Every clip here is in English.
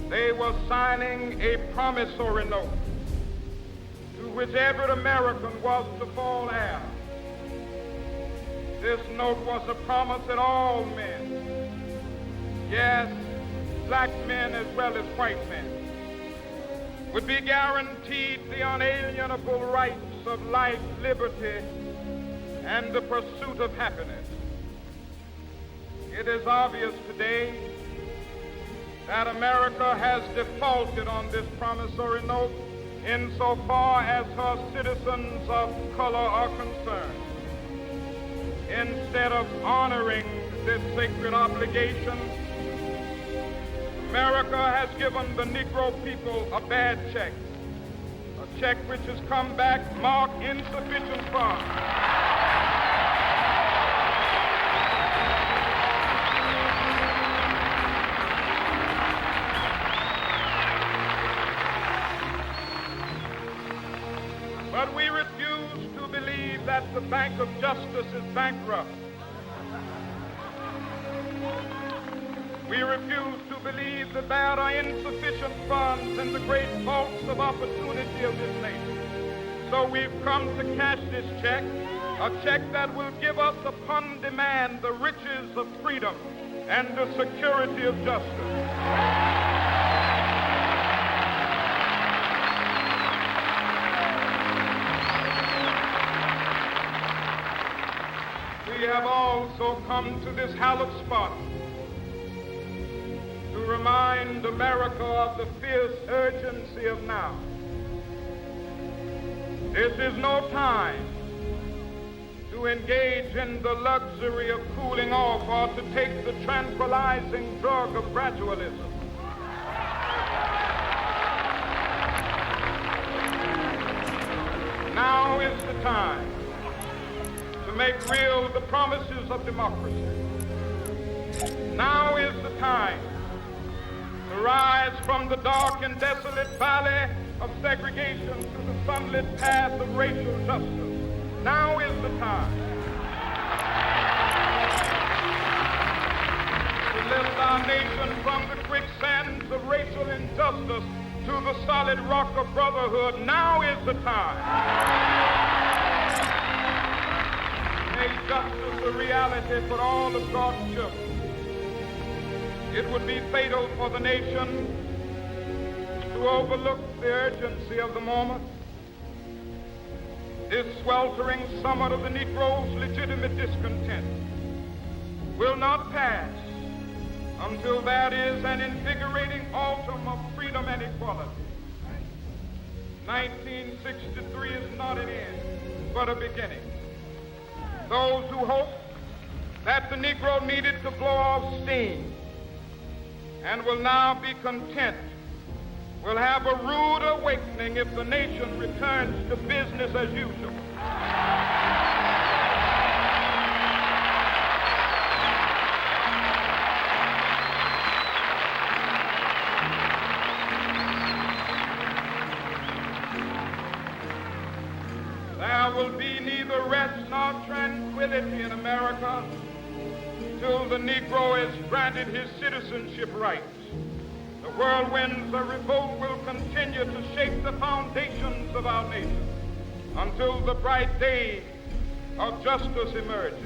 they were signing a promissory note to which every American was to fall heir. This note was a promise that all men, yes, black men as well as white men, would be guaranteed the unalienable rights of life, liberty, and the pursuit of happiness. It is obvious today that America has defaulted on this promissory note insofar as her citizens of color are concerned. Instead of honoring this sacred obligation, America has given the Negro people a bad check, a check which has come back marked insufficient funds. But we refuse to believe that the Bank of Justice is bankrupt. We refuse to believe that there are insufficient funds in the great vaults of opportunity of this nation. So we've come to cash this check, a check that will give us upon demand the riches of freedom and the security of justice. We have also come to this hallowed spot to remind America of the fierce urgency of now. This is no time to engage in the luxury of cooling off or to take the tranquilizing drug of gradualism. Now is the time to make real the promises of democracy. Now is the time to rise from the dark and desolate valley of segregation to the sunlit path of racial justice. Now is the time to lift our nation from the quicksands of racial injustice to the solid rock of brotherhood. Now is the time. Make justice a reality for all of God's children. It would be fatal for the nation to overlook the urgency of the moment. This sweltering summit of the Negro's legitimate discontent will not pass until there is an invigorating autumn of freedom and equality. 1963 is not an end, but a beginning. Those who hope that the Negro needed to blow off steam and will now be content will have a rude awakening if the nation returns to business as usual. There will be neither rest nor tranquility in America till the Negro is granted his citizenship rights. The whirlwinds of revolt will continue to shake the foundations of our nation until the bright day of justice emerges.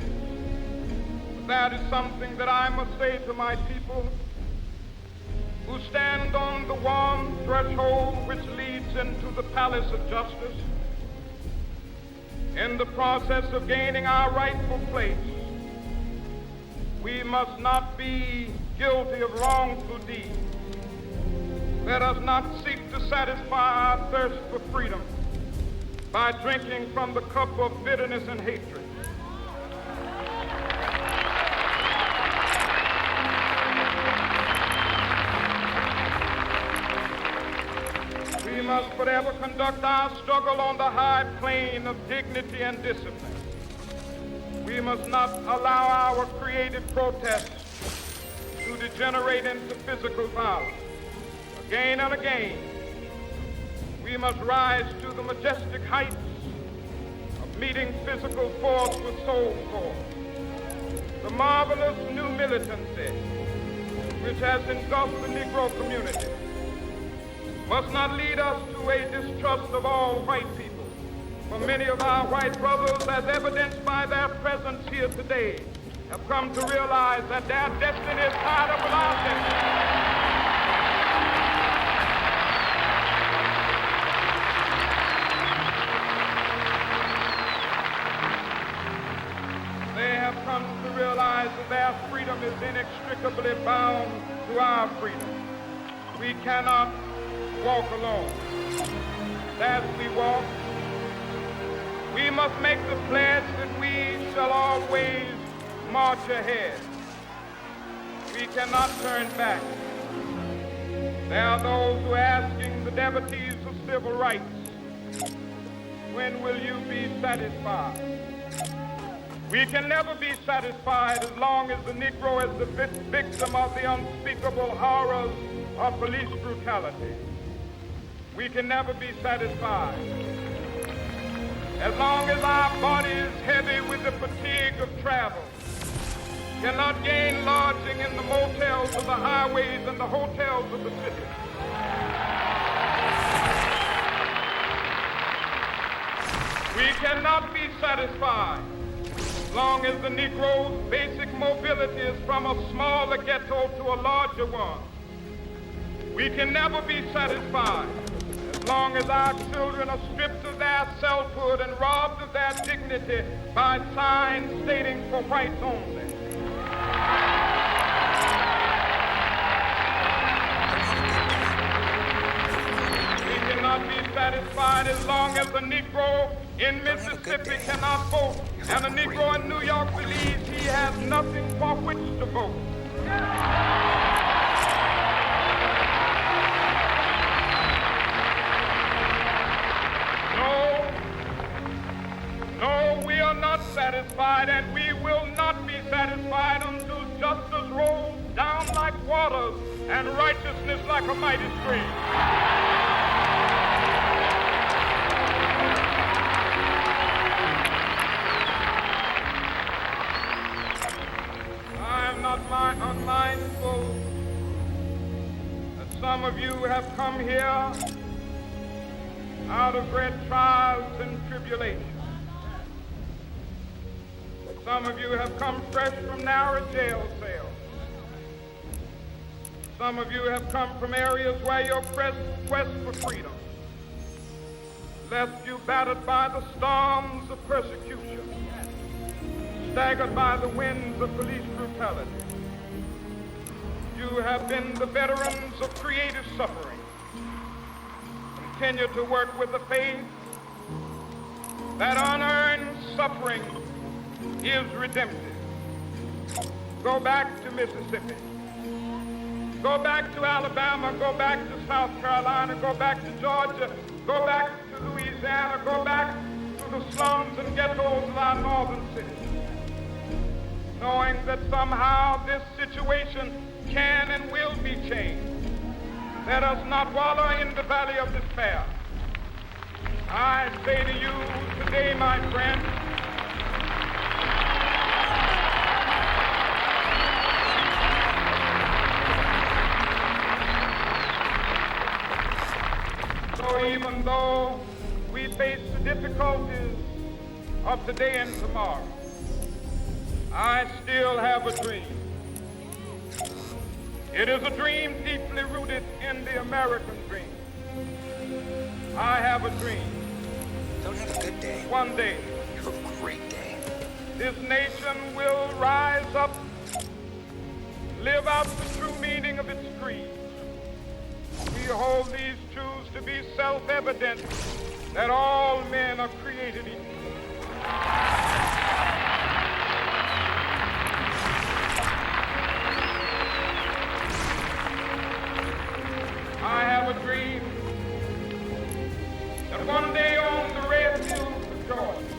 But that is something that I must say to my people who stand on the warm threshold which leads into the palace of justice. In the process of gaining our rightful place, we must not be guilty of wrongful deeds. Let us not seek to satisfy our thirst for freedom by drinking from the cup of bitterness and hatred. We must forever conduct our struggle on the high plane of dignity and discipline. We must not allow our creative protests to degenerate into physical violence. Again and again, we must rise to the majestic heights of meeting physical force with soul force. The marvelous new militancy which has engulfed the Negro community must not lead us to a distrust of all white people. For many of our white brothers, as evidenced by their presence here today, have come to realize that their destiny is tied up with our destiny. They have come to realize that their freedom is inextricably bound to our freedom. We cannot walk alone. As we walk, we must make the pledge that we shall always march ahead. We cannot turn back. There are those who are asking the devotees of civil rights, when will you be satisfied? We can never be satisfied as long as the Negro is the victim of the unspeakable horrors of police brutality. We can never be satisfied as long as our body is heavy with the fatigue of travel, cannot gain lodging in the motels of the highways and the hotels of the city. We cannot be satisfied as long as the Negro's basic mobility is from a smaller ghetto to a larger one. We can never be satisfied as long as our children are stripped of their selfhood and robbed of their dignity by signs stating for whites only. We cannot be satisfied as long as the Negro in Mississippi cannot vote, and the Negro in New York believes he has nothing for which to vote. No, we are not satisfied, and we will not be satisfied until justice rolls down like waters and righteousness like a mighty stream. Unmindful that some of you have come here out of great trials and tribulations. Some of you have come fresh from narrow jail cells. Some of you have come from areas where your quest for freedom left you battered by the storms of persecution, staggered by the winds of police brutality. You have been the veterans of creative suffering. Continue to work with the faith that unearned suffering is redemptive. Go back to Mississippi. Go back to Alabama. Go back to South Carolina. Go back to Georgia. Go back to Louisiana. Go back to the slums and ghettos of our northern cities, knowing that somehow this situation can and will be changed. Let us not wallow in the valley of despair. I say to you today, my friends, so even though we face the difficulties of today and tomorrow, I still have a dream. It is a dream deeply rooted in the American dream. I have a dream. Don't have a good day. One day, You have a great day. this nation will rise up, live out the true meaning of its creed. We hold these truths to be self-evident, that all men are created equal. I have a dream that one day on the red hills of Georgia,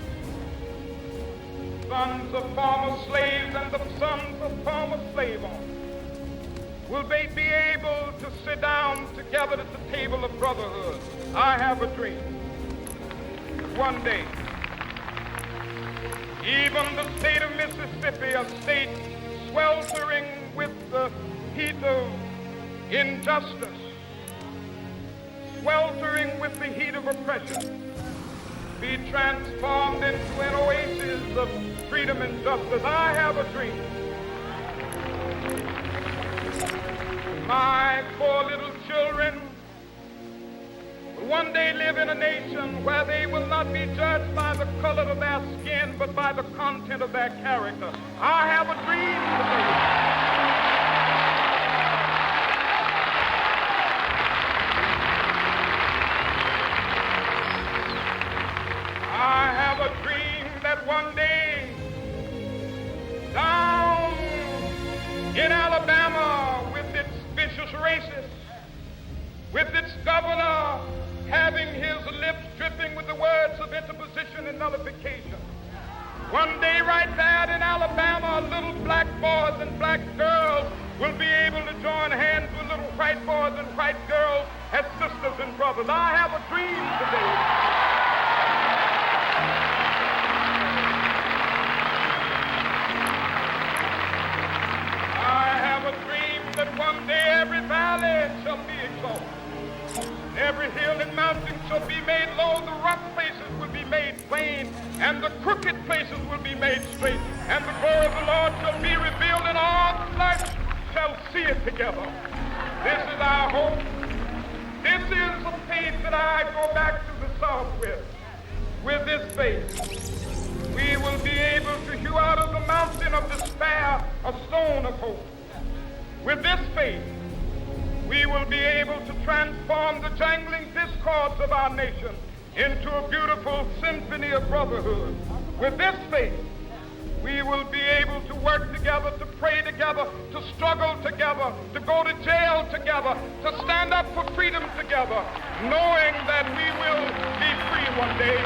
sons of former slaves and the sons of former slave owners will be able to sit down together at the table of brotherhood. I have a dream. One day, even the state of Mississippi, a state sweltering with the heat of injustice, sweltering with the heat of oppression, be transformed into an oasis of freedom and justice. I have a dream. My poor little children will one day live in a nation where they will not be judged by the color of their skin, but by the content of their character. I have a dream today. I have a dream that one day down in Alabama, with its vicious racists, with its governor having his lips dripping with the words of interposition and nullification, one day right there in Alabama, little black boys and black girls will be able to join hands with little white boys and white girls as sisters and brothers. I have a dream today. That one day every valley shall be exalted, every hill and mountain shall be made low, the rough places will be made plain, and the crooked places will be made straight, and the glory of the Lord shall be revealed, and all flesh shall see it together. This is our hope. This is the faith that I go back to the South with. With this faith, we will be able to hew out of the mountain of despair a stone of hope. With this faith, we will be able to transform the jangling discords of our nation into a beautiful symphony of brotherhood. With this faith, we will be able to work together, to pray together, to struggle together, to go to jail together, to stand up for freedom together, knowing that we will be free one day.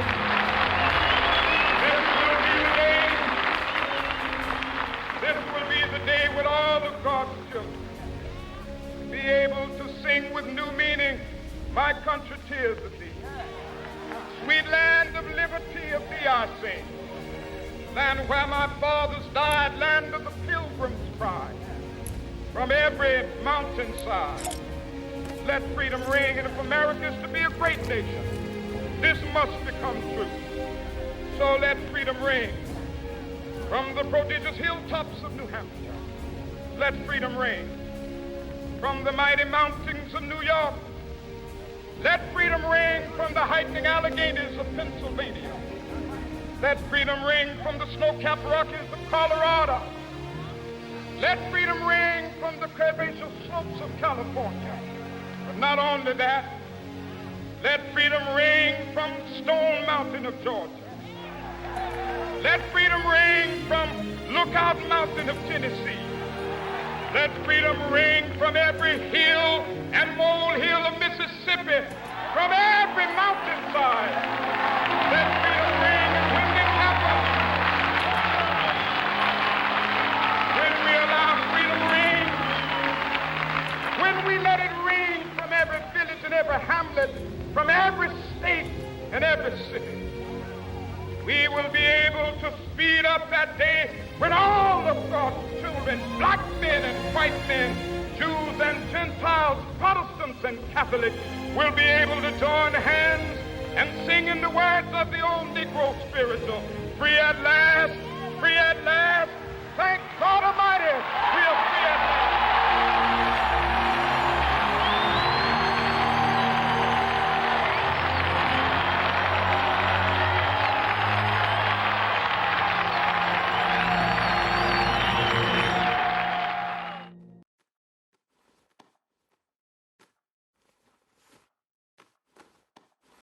This will be the day when all of God's children be able to sing with new meaning, my country, tears of thee. Sweet land of liberty, of thee I sing. Land where my fathers died, land of the pilgrim's pride. From every mountainside, let freedom ring. And if America is to be a great nation, this must become true. So let freedom ring. From the prodigious hilltops of New Hampshire, let freedom ring. From the mighty mountains of New York, let freedom ring. From the hiking Alleghenies of Pennsylvania, let freedom ring. From the snow-capped Rockies of Colorado, let freedom ring. From the curvaceous slopes of California. But not only that, let freedom ring from Stone Mountain of Georgia. Let freedom ring from Lookout Mountain of Tennessee. Let freedom ring from every hill and molehill of Mississippi, from every mountainside. Let freedom ring, and when it happens, when we allow freedom ring, when we let it ring from every village and every hamlet, from every state and every city, we will be able to speed up that day when all of God's children, black men and white men, Jews and Gentiles, Protestants and Catholics, will be able to join hands and sing in the words of the old Negro spiritual, free at last, thank God Almighty.